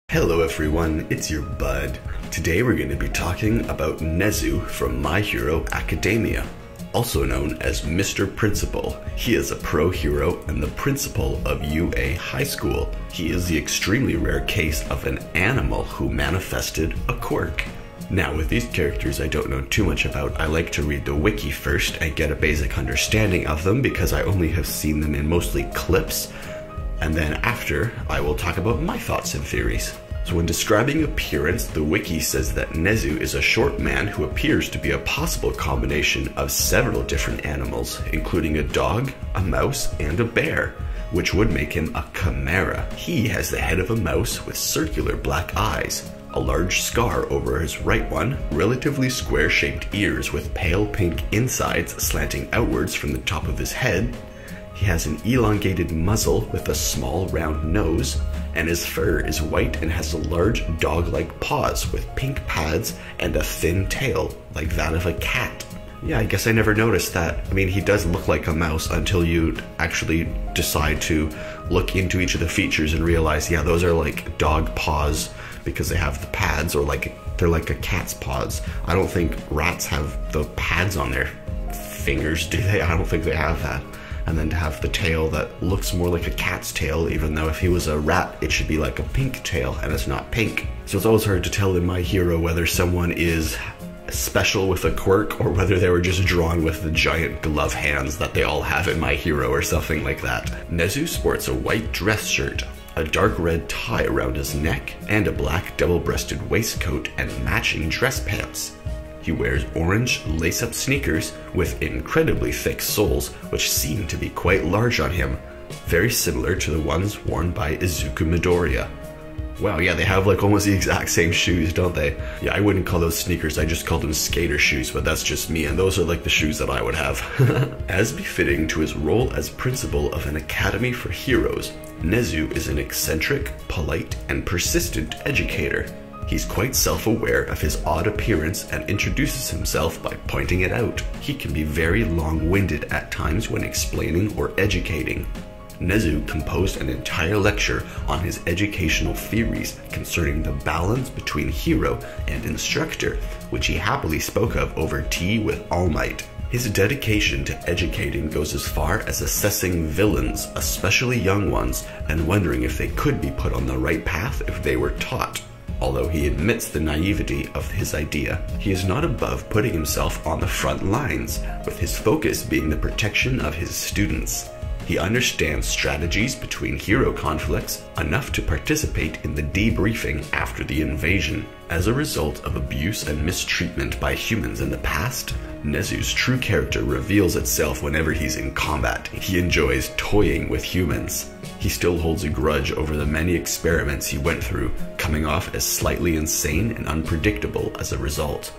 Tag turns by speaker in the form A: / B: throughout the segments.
A: Hello everyone, it's your bud. Today we're going to be talking about Nezu from My Hero Academia, also known as Mr. Principal. He is a pro hero and the principal of UA High School. He is the extremely rare case of an animal who manifested a quirk. Now with these characters I don't know too much about. I like to read the wiki first and get a basic understanding of them because I only have seen them in mostly clips. And then after, I will talk about my thoughts and theories. So when describing appearance, the wiki says that Nezu is a short man who appears to be a possible combination of several different animals, including a dog, a mouse, and a bear, which would make him a chimera. He has the head of a mouse with circular black eyes, a large scar over his right one, relatively square-shaped ears with pale pink insides slanting outwards from the top of his head. He has an elongated muzzle with a small round nose, and his fur is white and has large dog-like paws with pink pads and a thin tail, like that of a cat. Yeah, I guess I never noticed that. I mean, he does look like a mouse until you actually decide to look into each of the features and realize, yeah, those are like dog paws because they have the pads, or like they're like a cat's paws. I don't think rats have the pads on their fingers, do they? I don't think they have that. And then to have the tail that looks more like a cat's tail, even though if he was a rat, it should be like a pink tail, and it's not pink. So it's always hard to tell in My Hero whether someone is special with a quirk or whether they were just drawn with the giant glove hands that they all have in My Hero or something like that. Nezu sports a white dress shirt, a dark red tie around his neck, and a black double-breasted waistcoat and matching dress pants. He wears orange lace-up sneakers with incredibly thick soles, which seem to be quite large on him, very similar to the ones worn by Izuku Midoriya. Wow, yeah, they have like almost the exact same shoes, don't they? Yeah, I wouldn't call those sneakers, I just call them skater shoes, but that's just me, and those are like the shoes that I would have. As befitting to his role as principal of an academy for heroes, Nezu is an eccentric, polite, and persistent educator. He's quite self-aware of his odd appearance and introduces himself by pointing it out. He can be very long-winded at times when explaining or educating. Nezu composed an entire lecture on his educational theories concerning the balance between hero and instructor, which he happily spoke of over tea with All Might. His dedication to educating goes as far as assessing villains, especially young ones, and wondering if they could be put on the right path if they were taught. Although he admits the naivety of his idea, he is not above putting himself on the front lines, with his focus being the protection of his students. He understands strategies between hero conflicts enough to participate in the debriefing after the invasion. As a result of abuse and mistreatment by humans in the past, Nezu's true character reveals itself whenever he's in combat. He enjoys toying with humans. He still holds a grudge over the many experiments he went through, coming off as slightly insane and unpredictable as a result.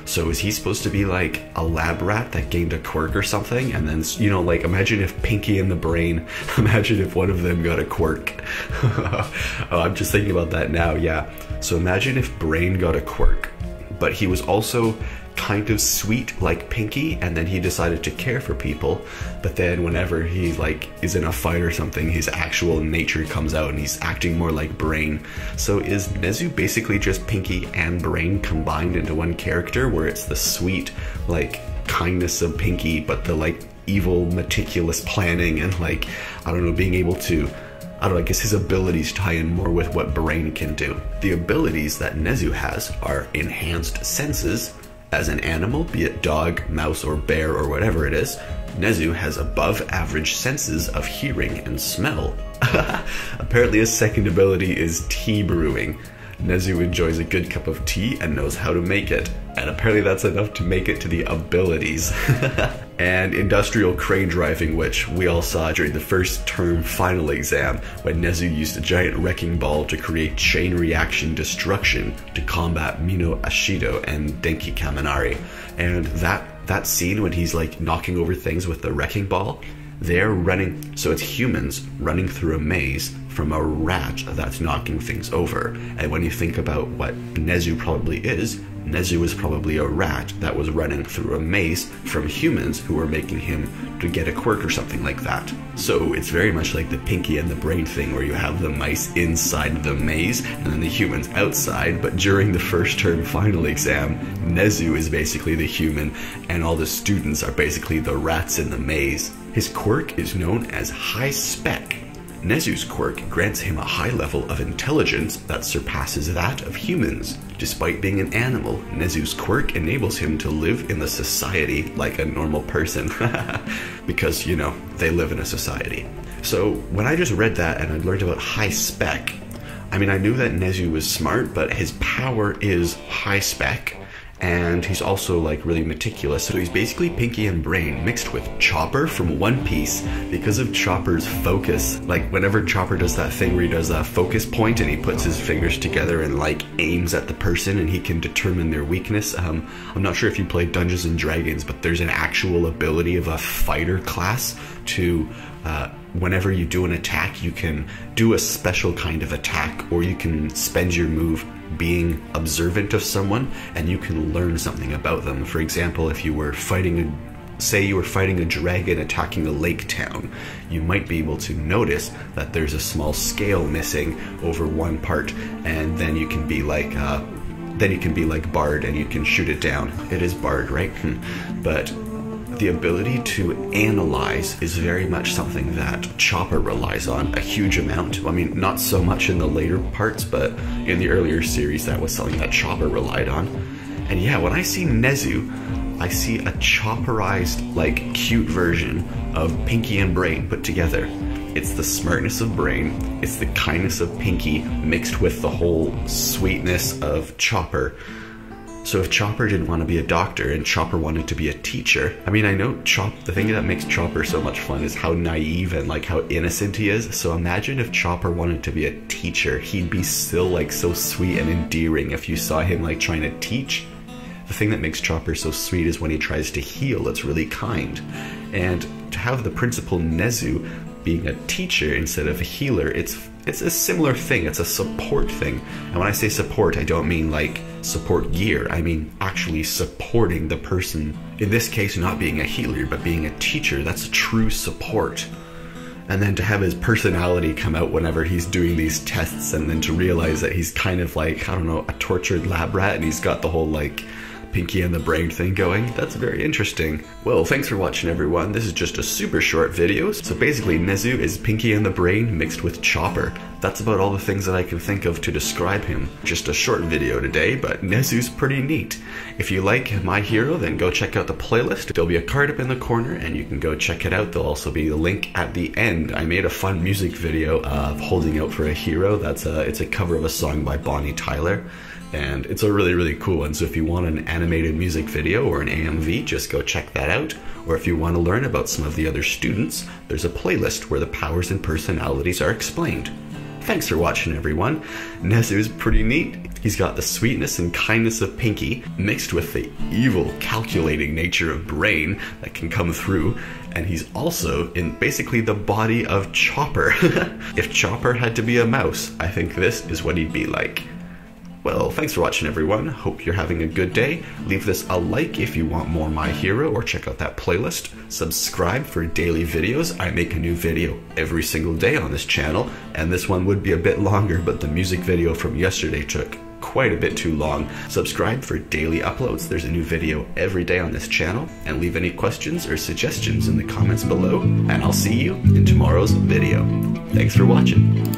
A: So is he supposed to be like a lab rat that gained a quirk or something? And then, you know, like imagine if Pinky and the Brain, imagine if one of them got a quirk. Oh, I'm just thinking about that now, yeah. So imagine if Brain got a quirk, but he was also kind of sweet like Pinky, and then he decided to care for people, but then whenever he like is in a fight or something, his actual nature comes out and he's acting more like Brain. So is Nezu basically just Pinky and Brain combined into one character, where it's the sweet like kindness of Pinky but the like evil meticulous planning and like, I don't know, being able to, I don't know, I guess his abilities tie in more with what Brain can do. The abilities that Nezu has are enhanced senses. As an animal, be it dog, mouse, or bear, or whatever it is, Nezu has above average senses of hearing and smell. Apparently his second ability is tea brewing. Nezu enjoys a good cup of tea and knows how to make it. And apparently that's enough to make it to the abilities. And industrial crane driving, which we all saw during the first term final exam, when Nezu used a giant wrecking ball to create chain reaction destruction to combat Mino Ashido and Denki Kaminari. And that scene when he's like knocking over things with the wrecking ball, They're running, so it's humans running through a maze from a rat that's knocking things over. And when you think about what Nezu probably is probably a rat that was running through a maze from humans who were making him to get a quirk or something like that. So it's very much like the Pinky and the Brain thing, where you have the mice inside the maze and then the humans outside. But during the first term final exam, Nezu is basically the human and all the students are basically the rats in the maze. His quirk is known as High Spec. Nezu's quirk grants him a high level of intelligence that surpasses that of humans. Despite being an animal, Nezu's quirk enables him to live in the society like a normal person. Because, you know, they live in a society. So when I just read that and I learned about High Spec, I mean, I knew that Nezu was smart, but his power is High Spec. And he's also like really meticulous. So he's basically Pinky and Brain mixed with Chopper from One Piece because of Chopper's focus. Like whenever Chopper does that thing where he does a focus point and he puts his fingers together and like aims at the person and he can determine their weakness. I'm not sure if you play Dungeons and Dragons, but there's an actual ability of a fighter class to whenever you do an attack, you can do a special kind of attack, or you can spend your move being observant of someone and you can learn something about them. For example, if you were fighting say you were fighting a dragon attacking a lake town, you might be able to notice that there's a small scale missing over one part, and then you can be like Bard and you can shoot it down. It is Bard, right? But the ability to analyze is very much something that Chopper relies on a huge amount. I mean, not so much in the later parts, but in the earlier series, that was something that Chopper relied on. And yeah, when I see Nezu, I see a Chopperized, like, cute version of Pinky and Brain put together. It's the smartness of Brain, it's the kindness of Pinky, mixed with the whole sweetness of Chopper. So if Chopper didn't want to be a doctor and Chopper wanted to be a teacher, I mean, I know the thing that makes Chopper so much fun is how naive and like how innocent he is. So imagine if Chopper wanted to be a teacher, he'd be still like so sweet and endearing if you saw him like trying to teach. The thing that makes Chopper so sweet is when he tries to heal, it's really kind. And to have the principal Nezu being a teacher instead of a healer, it's a similar thing. It's a support thing. And when I say support, I don't mean like support gear. I mean actually supporting the person. In this case, not being a healer, but being a teacher. That's true support. And then to have his personality come out whenever he's doing these tests, and then to realize that he's kind of like, I don't know, a tortured lab rat, and he's got the whole like Pinky and the Brain thing going. That's very interesting. Well, thanks for watching, everyone. This is just a super short video. So basically, Nezu is Pinky and the Brain mixed with Chopper. That's about all the things that I can think of to describe him. Just a short video today, but Nezu's pretty neat. If you like My Hero, then go check out the playlist. There'll be a card up in the corner and you can go check it out. There'll also be a link at the end. I made a fun music video of Holding Out for a Hero. It's a cover of a song by Bonnie Tyler. And it's a really, really cool one. So if you want an animated music video or an AMV, just go check that out. Or if you want to learn about some of the other students, there's a playlist where the powers and personalities are explained. Thanks for watching, everyone. Nezu's pretty neat. He's got the sweetness and kindness of Pinky, mixed with the evil, calculating nature of Brain that can come through. And he's also in basically the body of Chopper. If Chopper had to be a mouse, I think this is what he'd be like. Well, thanks for watching, everyone. Hope you're having a good day. Leave this a like if you want more My Hero, or check out that playlist. Subscribe for daily videos. I make a new video every single day on this channel, and this one would be a bit longer, but the music video from yesterday took quite a bit too long. Subscribe for daily uploads. There's a new video every day on this channel, and leave any questions or suggestions in the comments below, and I'll see you in tomorrow's video. Thanks for watching.